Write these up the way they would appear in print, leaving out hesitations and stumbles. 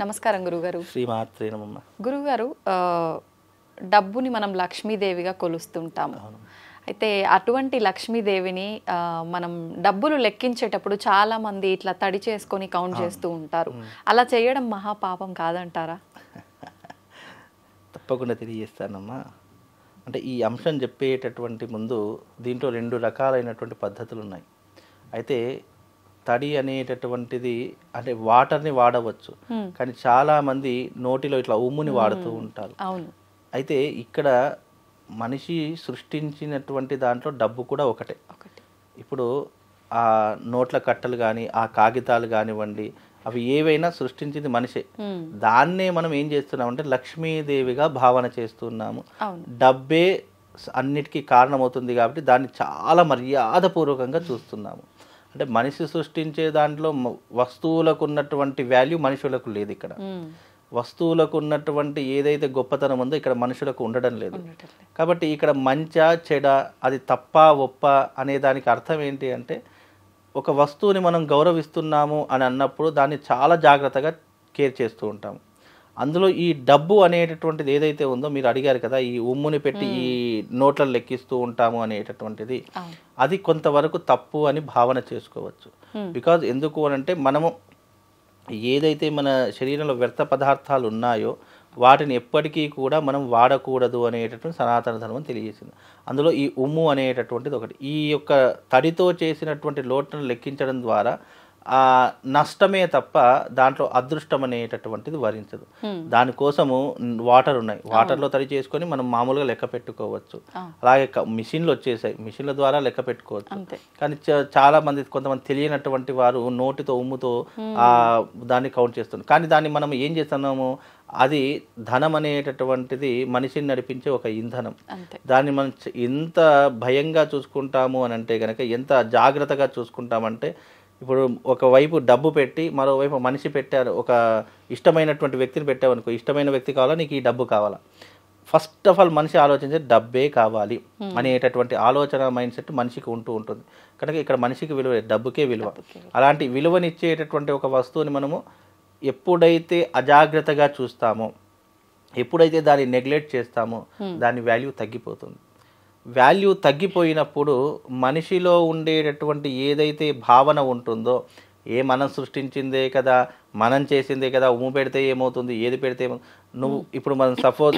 నమస్కారం గురుగారు. శ్రీమాత్రే నమః. గురుగారు, డబ్బుని మనం లక్ష్మీదేవిగా కొలుస్తుంటాము. అయితే అటువంటి లక్ష్మీదేవిని మనం డబ్బులు లెక్కించేటప్పుడు చాలా మంది ఇట్లా తడి చేసుకొని కౌంట్ చేస్తూ ఉంటారు. అలా చేయడం మహాపాపం కాదంటారా? తప్పకుండా తెలియజేస్తానమ్మా. అంటే ఈ అంశం చెప్పేటటువంటి ముందు దీంట్లో 2 రకాలైనటువంటి పద్ధతులు ఉన్నాయి. అయితే తడి అనేటటువంటిది అంటే వాటర్ని వాడవచ్చు, కానీ చాలా మంది నోటిలో ఇట్లా ఉమ్ముని వాడుతూ ఉంటారు. అవును. అయితే ఇక్కడ మనిషి సృష్టించినటువంటి దాంట్లో డబ్బు కూడా ఒకటే. ఇప్పుడు ఆ నోట్ల కట్టలు కానీ ఆ కాగితాలు కానివ్వండి, అవి ఏవైనా సృష్టించింది మనిషే. దాన్నే మనం ఏం చేస్తున్నాం అంటే లక్ష్మీదేవిగా భావన చేస్తున్నాము. డబ్బే అన్నిటికీ కారణమవుతుంది కాబట్టి దాన్ని చాలా మర్యాదపూర్వకంగా చూస్తున్నాము. అంటే మనిషి సృష్టించే దాంట్లో వస్తువులకు ఉన్నటువంటి వాల్యూ మనుషులకు లేదు. ఇక్కడ వస్తువులకు ఉన్నటువంటి ఏదైతే గొప్పతనం ఉందో ఇక్కడ మనుషులకు ఉండడం లేదు. కాబట్టి ఇక్కడ మంచా చెడ, అది తప్ప ఒప్ప అనే దానికి అర్థం ఏంటి అంటే ఒక వస్తువుని మనం గౌరవిస్తున్నాము అని అన్నప్పుడు దాన్ని చాలా జాగ్రత్తగా కేర్ చేస్తూ ఉంటాము. అందులో ఈ డబ్బు అనేటటువంటిది ఏదైతే ఉందో మీరు అడిగారు కదా, ఈ ఉమ్ముని పెట్టి ఈ నోట్లను లెక్కిస్తూ ఉంటాము అనేటటువంటిది అది కొంతవరకు తప్పు అని భావన చేసుకోవచ్చు. బికాజ్ ఎందుకు అనంటే మనము ఏదైతే మన శరీరంలో వ్యర్థ పదార్థాలు ఉన్నాయో వాటిని ఎప్పటికీ కూడా మనం వాడకూడదు అనేటటువంటి సనాతన ధర్మం తెలియజేసింది. అందులో ఈ ఉమ్ము అనేటటువంటిది ఒకటి. ఈ యొక్క తడితో చేసినటువంటి లోటును లెక్కించడం ద్వారా ఆ నష్టమే తప్ప దాంట్లో అదృష్టం అనేటటువంటిది వరించదు. దానికోసము వాటర్ ఉన్నాయి, వాటర్లో తడి చేసుకొని మనం మామూలుగా లెక్క పెట్టుకోవచ్చు. అలాగే మిషన్లు వచ్చేసాయి, మిషన్ల ద్వారా లెక్క పెట్టుకోవచ్చు. కానీ చాలా మంది కొంతమంది తెలియనటువంటి వారు నోటితో ఉమ్ముతో దాన్ని కౌంట్ చేస్తున్నారు. కానీ దాన్ని మనం ఏం చేస్తున్నాము, అది ధనం అనేటటువంటిది మనిషిని నడిపించే ఒక ఇంధనం. దాన్ని మనం ఎంత భయంగా చూసుకుంటాము అని అంటే కనుక, ఎంత జాగ్రత్తగా చూసుకుంటామంటే, ఇప్పుడు ఒకవైపు డబ్బు పెట్టి మరోవైపు మనిషి పెట్టారు, ఒక ఇష్టమైనటువంటి వ్యక్తిని పెట్టావనుకో, ఇష్టమైన వ్యక్తి కావాలా నీకు ఈ డబ్బు కావాలా, ఫస్ట్ ఆఫ్ ఆల్ మనిషి ఆలోచించే డబ్బే కావాలి అనేటటువంటి ఆలోచన మైండ్ సెట్ మనిషికి ఉంటూ ఉంటుంది. కనుక ఇక్కడ మనిషికి విలువ, డబ్బుకే విలువ. అలాంటి విలువనిచ్చేటటువంటి ఒక వస్తువుని మనము ఎప్పుడైతే అజాగ్రత్తగా చూస్తామో, ఎప్పుడైతే దాన్ని నెగ్లెక్ట్ చేస్తామో దాని వాల్యూ తగ్గిపోతుంది. వాల్యూ తగ్గిపోయినప్పుడు మనిషిలో ఉండేటటువంటి ఏదైతే భావన ఉంటుందో, మనం సృష్టించిందే కదా, మనం చేసిందే కదా, ఉమ్ము పెడితే ఏమవుతుంది, ఏది పెడితే నువ్వు ఇప్పుడు మనం సపోజ్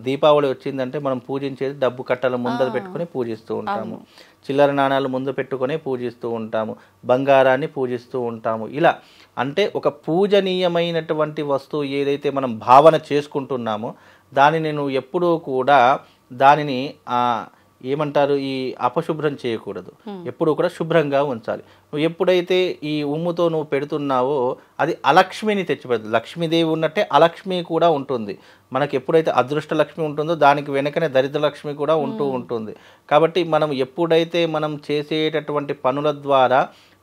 దీపావళి వచ్చిందంటే మనం పూజించేది డబ్బు కట్టలు ముందర పెట్టుకొని పూజిస్తూ ఉంటాము, చిల్లర నాణాలు ముందు పెట్టుకొని పూజిస్తూ ఉంటాము, బంగారాన్ని పూజిస్తూ ఉంటాము. ఇలా అంటే ఒక పూజనీయమైనటువంటి వస్తువు ఏదైతే మనం భావన చేసుకుంటున్నామో దానిని నువ్వు ఎప్పుడూ కూడా దానిని ఏమంటారు, ఈ అపశుభ్రం చేయకూడదు, ఎప్పుడూ కూడా శుభ్రంగా ఉంచాలి. నువ్వు ఎప్పుడైతే ఈ ఉమ్ముతో నువ్వు పెడుతున్నావో అది అలక్ష్మిని తెచ్చిపెడుతుంది. లక్ష్మీదేవి ఉన్నట్టే అలక్ష్మి కూడా ఉంటుంది. మనకి ఎప్పుడైతే అదృష్ట లక్ష్మి ఉంటుందో దానికి వెనకనే దరిద్ర లక్ష్మి కూడా ఉంటూ ఉంటుంది. కాబట్టి మనం ఎప్పుడైతే మనం చేసేటటువంటి పనుల ద్వారా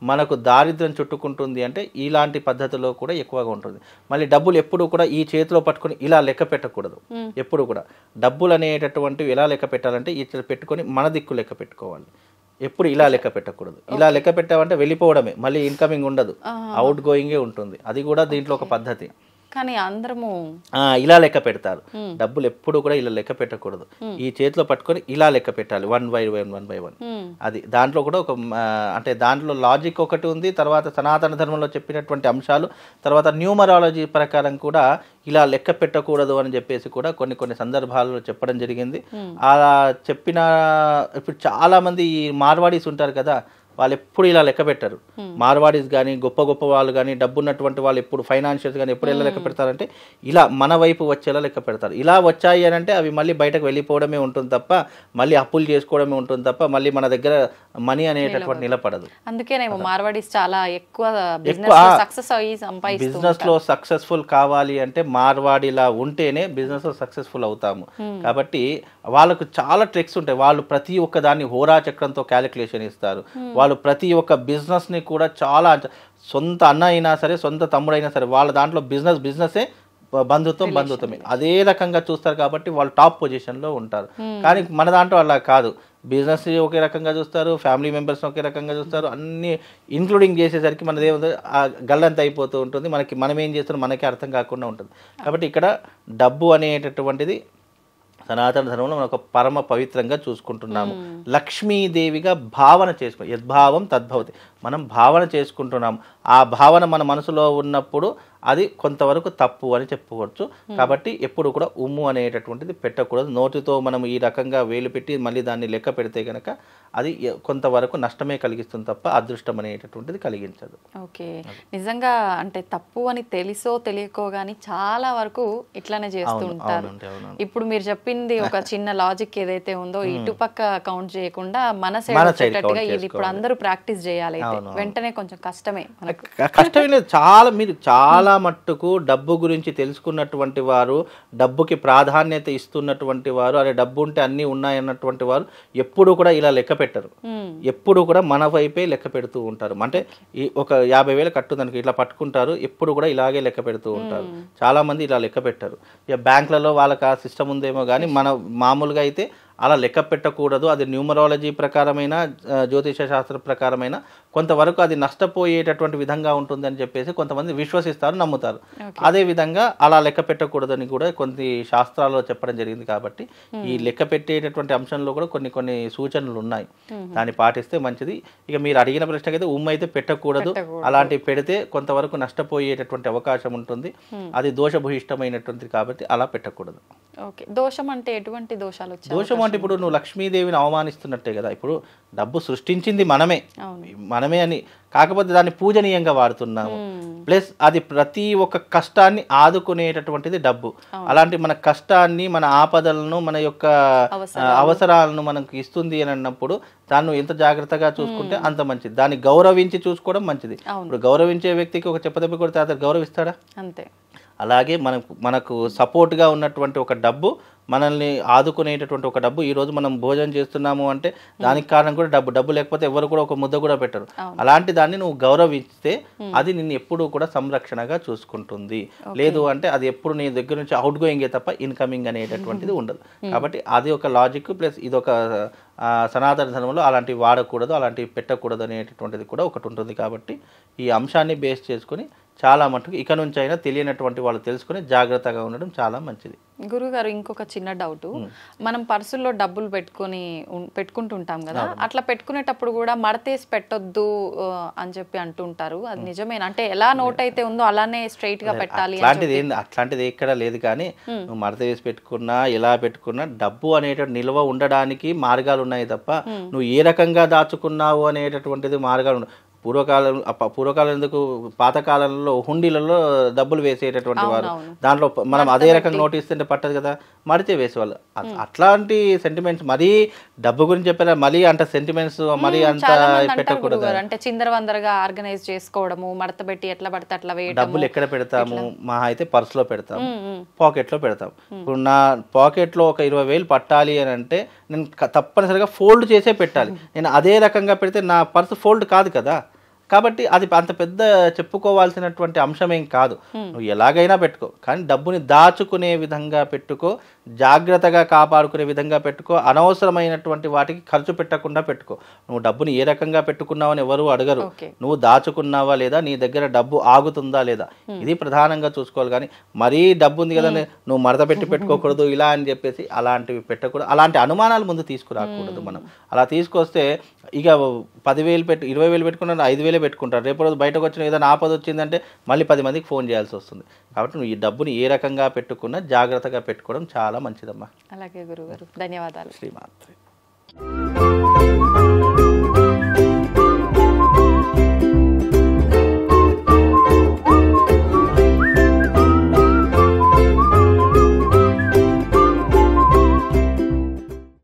మనకు దారిద్ర్యం చుట్టుకుంటుంది అంటే ఇలాంటి పద్ధతిలో కూడా ఎక్కువగా ఉంటుంది. మళ్ళీ డబ్బులు ఎప్పుడు కూడా ఈ చేతిలో పట్టుకొని ఇలా లెక్క పెట్టకూడదు. ఎప్పుడు కూడా డబ్బులు అనేటటువంటివి ఎలా లెక్క పెట్టాలంటే ఇట్లా పెట్టుకొని మన దిక్కు లెక్క పెట్టుకోవాలి. ఎప్పుడు ఇలా లెక్క పెట్టకూడదు. ఇలా లెక్క పెట్టామంటే వెళ్ళిపోవడమే, మళ్ళీ ఇన్కమింగ్ ఉండదు, అవుట్ గోయింగే ఉంటుంది. అది కూడా దీంట్లో ఒక పద్ధతి. కానీ అందరము ఇలా లెక్క పెడతారు. డబ్బులు ఎప్పుడు కూడా ఇలా లెక్క పెట్టకూడదు. ఈ చేతిలో పట్టుకొని ఇలా లెక్క పెట్టాలి, 1 by 1. అది దాంట్లో కూడా ఒక అంటే దాంట్లో లాజిక్ ఒకటి ఉంది. తర్వాత సనాతన ధర్మంలో చెప్పినటువంటి అంశాలు, తర్వాత న్యూమరాలజీ ప్రకారం కూడా ఇలా లెక్క పెట్టకూడదు అని చెప్పేసి కూడా కొన్ని సందర్భాల్లో చెప్పడం జరిగింది. అలా చెప్పిన ఇప్పుడు చాలా మంది ఈ మార్వాడీస్ ఉంటారు కదా, వాళ్ళు ఎప్పుడు ఇలా లెక్క పెట్టారు. మార్వాడీస్ కానీ గొప్ప వాళ్ళు కానీ డబ్బు ఉన్నటువంటి వాళ్ళు ఎప్పుడు ఫైనాన్షియల్స్ కానీ ఎప్పుడు ఎలా లెక్క పెడతారంటే ఇలా మన వైపు వచ్చేలా లెక్క పెడతారు. ఇలా వచ్చాయి అని అంటే అవి మళ్ళీ బయటకు వెళ్ళిపోవడమే ఉంటుంది తప్ప, మళ్ళీ అప్పులు చేసుకోవడమే ఉంటుంది తప్ప, మళ్ళీ మన దగ్గర మనీ అనేటటువంటి నిలబడదు. అందుకేనేమో మార్వాడీస్ చాలా ఎక్కువ బిజినెస్ లో సక్సెస్ఫుల్ కావాలి అంటే మార్వాడిలా ఉంటేనే బిజినెస్ లో సక్సెస్ఫుల్ అవుతాము. కాబట్టి వాళ్ళకు చాలా ట్రిక్స్ ఉంటాయి. వాళ్ళు ప్రతి ఒక్క దాన్ని హోరా చక్రంతో క్యాలిక్యులేషన్ ఇస్తారు. వాళ్ళు ప్రతి ఒక్క బిజినెస్ని కూడా చాలా, సొంత అన్న అయినా సరే సొంత తమ్ముడైనా సరే వాళ్ళ దాంట్లో బిజినెసే, బంధుత్వమే అదే రకంగా చూస్తారు. కాబట్టి వాళ్ళు టాప్ పొజిషన్లో ఉంటారు. కానీ మన దాంట్లో అలా కాదు. బిజినెస్ ఒకే రకంగా చూస్తారు, ఫ్యామిలీ మెంబర్స్ని ఒకే రకంగా చూస్తారు, అన్నీ ఇంక్లూడింగ్ చేసేసరికి మనది ఏముంది గల్లంత అయిపోతూ ఉంటుంది, మనం ఏం చేస్తున్నాం మనకి అర్థం కాకుండా ఉంటుంది. కాబట్టి ఇక్కడ డబ్బు అనేటటువంటిది సనాతన ధర్మంలో మనం ఒక పరమ పవిత్రంగా చూసుకుంటున్నాము. లక్ష్మీదేవిగా భావన చేసుకో, యద్భావం తద్భవతి. మనం భావన చేసుకుంటున్నాం, ఆ భావన మన మనసులో ఉన్నప్పుడు అది కొంతవరకు తప్పు అని చెప్పుకోవచ్చు. కాబట్టి ఎప్పుడు కూడా ఉమ్ము అనేటటువంటిది పెట్టకూడదు. నోటితో మనం ఈ రకంగా వేలు పెట్టి మళ్ళీ దాన్ని లెక్క పెడితే కనుక అది కొంతవరకు నష్టమే కలిగిస్తుంది తప్ప అదృష్టం అనేటటువంటిది కలిగించదు. ఓకే, నిజంగా అంటే తప్పు అని తెలిసో తెలియకో కానీ చాలా వరకు ఇట్లానే చేస్తూ ఉంటారు. ఇప్పుడు మీరు చెప్పింది ఒక చిన్న లాజిక్ ఏదైతే ఉందో ఇటుపక్క కౌంట్ చేయకుండా మన సైడ్ వచ్చేటట్టుగా ఇది ఇప్పుడు అందరూ ప్రాక్టీస్ చేయాలి. వెంటనే కొంచెం కష్టమే, కష్టమే లేదు. మీరు చాలా మట్టుకు డబ్బు గురించి తెలుసుకున్నటువంటి వారు, డబ్బుకి ప్రాధాన్యత ఇస్తున్నటువంటి వారు, అరే డబ్బు ఉంటే అన్నీ ఉన్నాయన్నటువంటి వారు ఎప్పుడు కూడా ఇలా లెక్క పెట్టరు. ఎప్పుడు కూడా మన వైపే లెక్క పెడుతూ ఉంటారు. అంటే ఒక 50,000 కట్టుందనుకో ఇట్లా పట్టుకుంటారు, ఎప్పుడు కూడా ఇలాగే లెక్క పెడుతూ ఉంటారు. చాలా మంది ఇలా లెక్క పెట్టరు. ఇక బ్యాంకులలో వాళ్ళకి ఆ సిస్టమ్ ఉందేమో కానీ మన మామూలుగా అయితే అలా లెక్క పెట్టకూడదు. అది న్యూమరాలజీ ప్రకారమైన, జ్యోతిష శాస్త్ర ప్రకారమైన కొంతవరకు అది నష్టపోయేటటువంటి విధంగా ఉంటుందని చెప్పేసి కొంతమంది విశ్వసిస్తారు, నమ్ముతారు. అదే విధంగా అలా లెక్క పెట్టకూడదని కూడా కొన్ని శాస్త్రాల్లో చెప్పడం జరిగింది. కాబట్టి ఈ లెక్క పెట్టేటటువంటి అంశంలో కూడా కొన్ని సూచనలు ఉన్నాయి, దాన్ని పాటిస్తే మంచిది. ఇక మీరు అడిగిన ప్రశ్నకైతే అయితే పెట్టకూడదు. అలాంటివి పెడితే కొంతవరకు నష్టపోయేటటువంటి అవకాశం ఉంటుంది. అది దోషభూయిష్టమైనటువంటిది కాబట్టి అలా పెట్టకూడదు. దోషం అంటే ఎటువంటి దోషాలు వచ్చాయి? దోషం అంటే ఇప్పుడు నువ్వు లక్ష్మీదేవిని అవమానిస్తున్నట్టే కదా. ఇప్పుడు డబ్బు సృష్టించింది మనమే అని, కాకపోతే దాన్ని పూజనీయంగా వాడుతున్నాము. ప్లస్ అది ప్రతి ఒక్క కష్టాన్ని ఆదుకునేటటువంటిది డబ్బు. అలాంటి మన కష్టాన్ని, మన ఆపదలను, మన యొక్క అవసరాలను మనకు ఇస్తుంది అని అన్నప్పుడు దాన్ని ఎంత జాగ్రత్తగా చూసుకుంటే అంత మంచిది. దాన్ని గౌరవించి చూసుకోవడం మంచిది. ఇప్పుడు గౌరవించే వ్యక్తికి ఒక చెప్పదెబ్బ కొడితే అతను గౌరవిస్తాడా? అంతే. అలాగే మనకు సపోర్ట్గా ఉన్నటువంటి ఒక డబ్బు, మనల్ని ఆదుకునేటటువంటి ఒక డబ్బు, ఈరోజు మనం భోజనం చేస్తున్నాము అంటే దానికి కారణం కూడా డబ్బు లేకపోతే ఎవరు కూడా ఒక ముద్ద కూడా పెట్టరు. అలాంటి దాన్ని నువ్వు గౌరవిస్తే అది నిన్ను ఎప్పుడూ కూడా సంరక్షణగా చూసుకుంటుంది. లేదు అంటే అది ఎప్పుడు నీ దగ్గర నుంచి అవుట్ గోయింగే తప్ప ఇన్కమింగ్ అనేటటువంటిది ఉండదు. కాబట్టి అది ఒక లాజిక్. ప్లస్ ఇదొక సనాతన ధర్మంలో అలాంటివి వాడకూడదు, అలాంటివి పెట్టకూడదు అనేటటువంటిది కూడా ఒకటి ఉంటుంది. కాబట్టి ఈ అంశాన్ని బేస్ చేసుకుని చాలా మటుకు ఇక నుంచి అయినా తెలియనటువంటి వాళ్ళు తెలుసుకుని జాగ్రత్తగా ఉండడం చాలా మంచిది. గురుగారు, ఇంకొక చిన్న డౌట్, మనం పర్సుల్లో డబ్బులు పెట్టుకుంటుంటాం కదా, అట్లా పెట్టుకునేటప్పుడు కూడా మడతేసి పెట్టొద్దు అని చెప్పి అంటుంటారు, అది నిజమేనా? అంటే ఎలా నోట్ అయితే ఉందో అలానే స్ట్రైట్ గా పెట్టాలి? అట్లాంటిది ఎక్కడ లేదు. కానీ నువ్వు మడత వేసి పెట్టుకున్నా, ఎలా పెట్టుకున్నా డబ్బు అనేటువంటి నిల్వ ఉండడానికి మార్గాలు ఉన్నాయి తప్ప నువ్వు ఏ రకంగా దాచుకున్నావు అనేటటువంటిది మార్గాలు ఉండవు. పూర్వకాలం ఎందుకు, పాతకాలంలో హుండీలలో డబ్బులు వేసేటటువంటి వారు, దాంట్లో మనం అదే రకంగా నోటీస్ తింటే పట్టదు కదా, మడితే వేసేవాళ్ళు. అట్లాంటి సెంటిమెంట్స్ మరీ డబ్బు గురించి చెప్పారా, మరీ అంత సెంటిమెంట్స్ మరీ అంత పెట్టకూడదు. అంటే చిందరవందరగా ఆర్గనైజ్ చేసుకోవడము, మడత పెట్టి ఎట్లా పడితే అట్లా వేయడం. డబ్బులు ఎక్కడ పెడతాము? మా అయితే పర్సులో పెడతాము, పాకెట్లో పెడతాం. ఇప్పుడు నా పాకెట్లో ఒక 20,000 పట్టాలి అని అంటే నేను తప్పనిసరిగా ఫోల్డ్ చేసే పెట్టాలి. నేను అదే రకంగా పెడితే నా పర్సు ఫోల్డ్ కాదు కదా. కాబట్టి అది అంత పెద్ద చెప్పుకోవాల్సినటువంటి అంశమేం కాదు. నువ్వు ఎలాగైనా పెట్టుకో, కానీ డబ్బుని దాచుకునే విధంగా పెట్టుకో, జాగ్రత్తగా కాపాడుకునే విధంగా పెట్టుకో, అనవసరమైనటువంటి వాటికి ఖర్చు పెట్టకుండా పెట్టుకో. నువ్వు డబ్బుని ఏ రకంగా పెట్టుకున్నావని ఎవరు అడగరు, నువ్వు దాచుకున్నావా లేదా, నీ దగ్గర డబ్బు ఆగుతుందా లేదా, ఇది ప్రధానంగా చూసుకోవాలి. కానీ మరీ డబ్బు ఉంది కదా నువ్వు మడత పెట్టి పెట్టుకోకూడదు ఇలా అని చెప్పేసి అలాంటివి పెట్టకూడదు. అలాంటి అనుమానాలు ముందు తీసుకురాకూడదు. మనం అలా తీసుకొస్తే ఇక 10,000 పెట్టి 20,000 పెట్టుకున్నారు, 5,000 పెట్టుకుంటారు. రేపు రోజు బయటకు వచ్చిన ఏదైనా ఆపద వచ్చిందంటే మళ్ళీ 10 మందికి ఫోన్ చేయాల్సి వస్తుంది. కాబట్టి నువ్వు ఈ డబ్బుని ఏ రకంగా పెట్టుకున్నా జాగ్రత్తగా పెట్టుకోవడం చాలా మంచిదమ్మా. అలాగే గురుగారు, ధన్యవాదాలు. శ్రీమాత్రే.